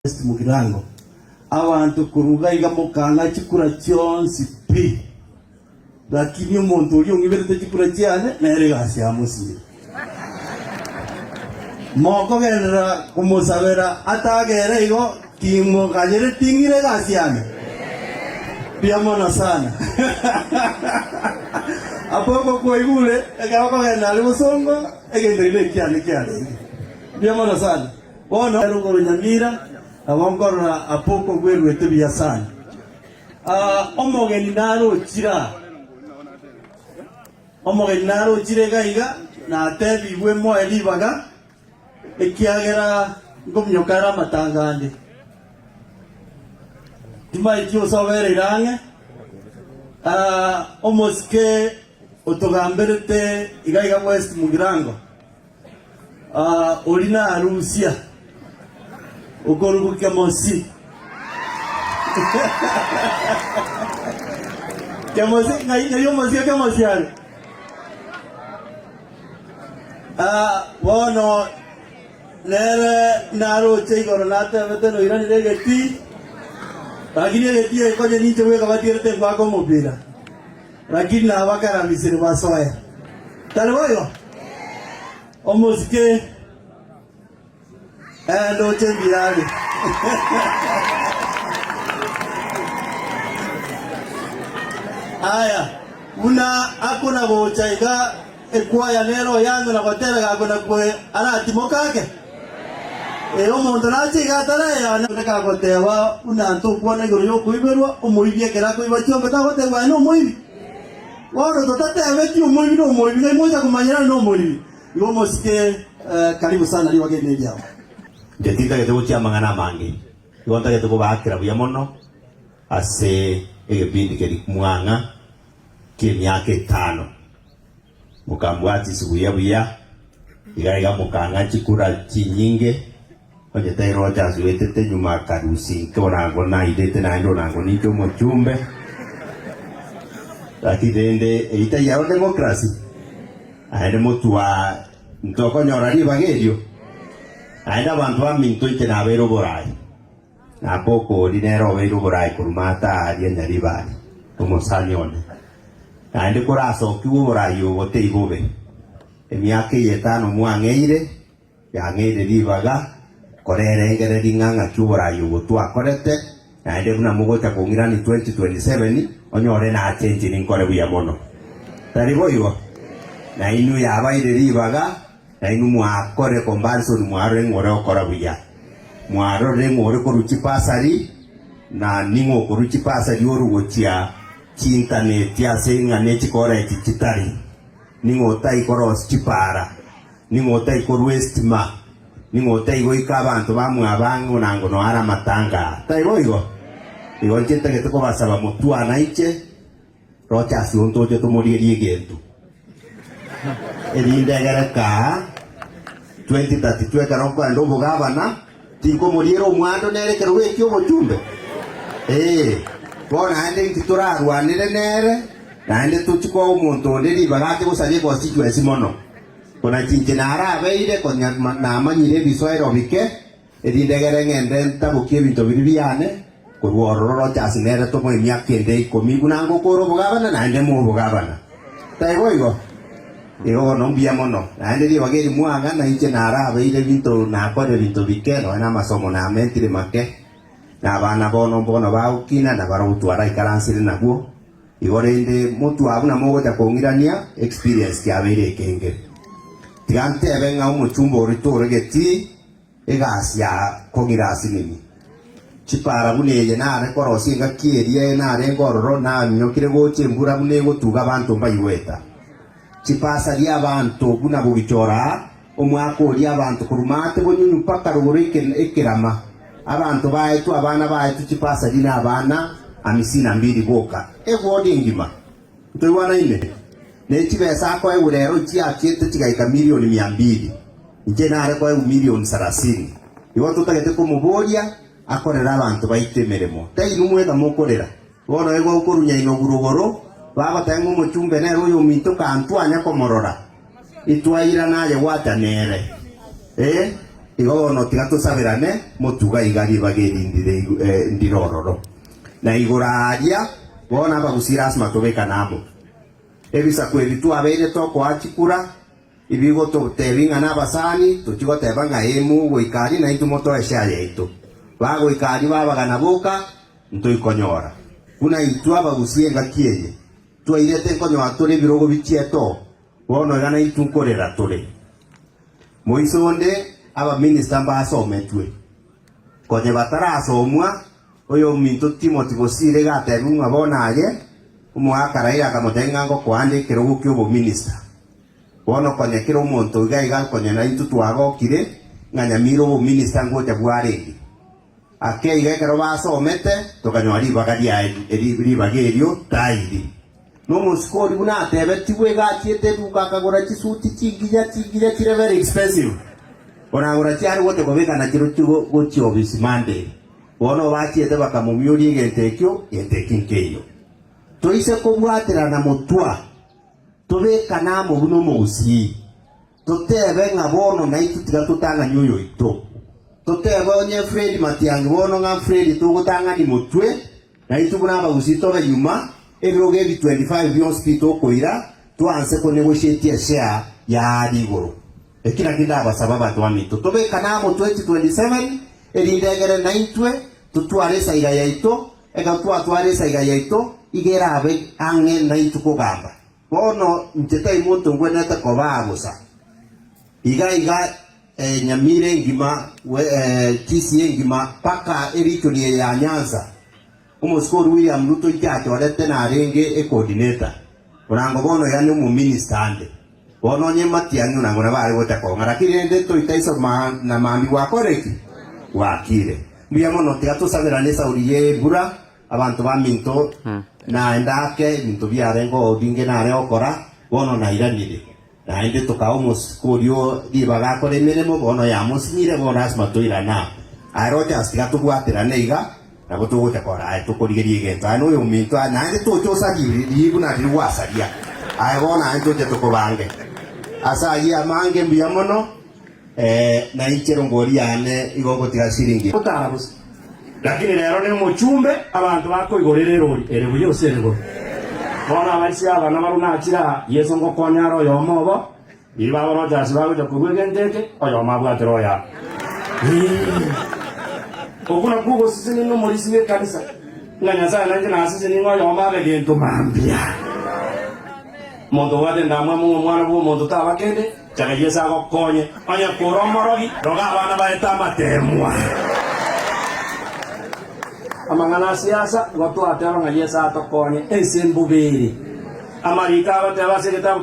Mugirango abantu kuruga iga mukanga chikura chonsi pi lakini umuntu uri ungibirite chikura cyane nere gasi amusi moko genera kumusabera atagere igo kimo kanyere tingire gasi ame piamona sana apoko koigule egako genera musongo egendere cyane piamona sana bono rugo nyamira abongorora apoko gwerwete byasana omogeni naro chire gaiga na tebibwe mo elibaga ekiagera ngomnyokara matangande timai tio sobere irange omoske otogamberete igaiga West Mugirango orina arusia ukorugukia mosi kemosi ngayo mosi ale bono nere naro cheigoro nate veteno irani regeti lakini regeti koje nicho weka batirete kwako mobila lakini na bakara misiri basoya talboyo omoske ndo tembiali aya una akuna bochaiga ekwaya nero yangu na kotera gakona kwe ala timokake omuntu nachiga tara ya naka kotewa una nto kuona igoro yo kuiberwa omuibye kera kuiba chombe tagotewa no muibi wano totate abeti omuibi no muibi ngai moja kumanyira no muibi yomo sike karibu sana liwa gene yao Jetita que te voy a mangana mangi. Yo anta que te voy a hacer a mono. Hace el pin que muanga que me ha quitado. Mukamwati subuya buya. Igaiga mukanga chikura chinyinge. Oye te roja suete te nyuma karusi. Que orango na idete na ndo nango ni yo mochumbe. Aquí dende ita ya o democracia. Aere motua ntoko nyorari bagerio. Aina bantu aminto itena vero borai. Na poco dinero vero borai kurmata aria nyaribari. Como sanione. Ainde corazo kiwo borai yo bote ibobe. Emiake yetano muangeire. Ya ngeire libaga. Korere ngere dinganga kiborai yo botua korete. Ainde kuna mugota kongirani 2027 onyore na change ni nkore buya mono. Tariboyo. Na inu ya baire libaga. Na inu muakore kombanso ni muare ngore okora buya. Muaro re ngore koruchi pasari na ningo koruchi pasari oru gochia internet ya senga nechi kore chitari. Ningo tai koros chipara. Ningo tai korwestima. Ningo tai go ikabantu bamu abangu nango no ara matanga. Tai boigo. Igo chete que toko basaba mutua naiche. Rocha si onto je to morieri gentu. Elinda garaka 2032 karonko ando bogabana tinko moriero mwando nere kerowe kyo mochumbe bona ande titora rwanire nere na ande tuchiko umuntu ndiri bagate gusabye ko sikwe simono kona chinche nara beire konya na manyire bisoero bike elinda garengende ntabukie bintu biribiane kurwororo chasinere to mo myakende komigunango koro bogabana na ande mo bogabana taigoigo Ego no via mono. Na ende di bageri muanga na inche na arabe ile vinto na kore vinto vikero na masomo na mentire make. Na bana bono ba ukina na bara utuara ikaransire na buo. Igore ende mutu abuna mogo ta kongirania experience ya bere kenge. Tigante venga umuchumbo ritore geti egasia kongirasi nini. Chipara buneye na re korosi ngakieri na re ngororo na nyokire goche mbura bunego tuga bantu mbayiweta. Chipasa lia abantu buna bugichora omwako lia abantu kurumate bonyunyu paka rugurike ekirama abantu baetu abana baetu chipasa dina abana 52 boka egodi ngima ntwana ine ne chibesa ko eurero chia chiete chigaika milioni 200 nje nare ko milioni 30 iwo tutagete kumuboria akorera abantu baitemeremo tai numwega mokorera bono ego ukorunya inogurugoro baba tangu muchumbe nero yo minto kantu anya komorora itwaira naye watanere igo no tiga tusabirane mutuga igari bagirindire ndirororo na iguraria bona bagusira asma tubeka nabo ebisa kweli tu abeire to kwa chikura ibigo to tebinga na basani tuchigo tebanga emu goikari na itu moto esha yetu bago ikari babagana boka nto ikonyora kuna itu abagusie ngakieye tu irete konyora tore birogo bichieto bono gana itu nkorera tore moisonde aba minister basometwe konye batarasomwa oyo minto Timothy Bosire gatebunga bonaje umwakaraira kamotenga ngo kwande kirogo kyobo minister bono konye kiro monto gaiga konye na itu twagokire nganyamiro bo minister ngoja bwaregi akeiga kero basomete tokanyori bagadia eri bagerio tairi no muskori buna tebeti bwega chiete tukakagora chisuti chigiya chire very expensive ona ngora chiari wote kobeka na kiro chigo gochi office mande bono bachiete bakamumyuri yentekinkeyo toise kobwatira na mutwa tobeka na mubuno musi totebe ngabono na itu tiga tutanga nyoyo ito totebe onye Fred Matiang'i bono nga Fred tugutanga ni mutwe na itu kuna bagusito bayuma ebiroge bi 25 hospital koira tuanse ko negotiate share ya digoro ekira kinda basababa twamito tobeka na mu 2027 erindegere naitwe tutware saiga yaito eka twatware saiga yaito igera abe ange naitu kugamba bono nteta imuntu ngweneta kobabusa iga nyamire ngima kisi ngima paka eritorie ya Nyanza umuskuru William Ruto icyato arete na renge coordinator urango bono yani mu minister ande bono nye Matiang'i urango na bari gote ko ngarakirende to itaiso na mami wa koreki wakire mbiya mono tigato sabirane sauriye bura abantu ba minto na endake minto byarengo odinge na re okora bono na iranire na ende toka umuskuru dibaga kore miremo bono ya musinyire bono asma toirana arote astigato gwatira neiga na gotugo takora ai tukorigerie genta no yo minto na ende to chosa gibiri buna diwasaria ai bona ende to tukobange asa ya mange mbiya mono na ichero ngori yane igogo tiga siringi utarabus lakini lero ni muchumbe abantu bakoigorere rori ere buyo serego bona abaisi abana baruna akira yeso ngo konyaro yomobo iba boro jasi bago kugwegenteke oyo mabwatero ya okuna kugo sisi no morisi we kanisa nganya sana nje na sisi ni ngo yo mabe gento mambia mondo wade ndamwa mu mwana bu mondo tabakende chaka yesa go konye anya koromorogi roga bana baeta matemwa amangana siasa watu atero ngayesa atokonye ensimbubiri amarika bataba seketa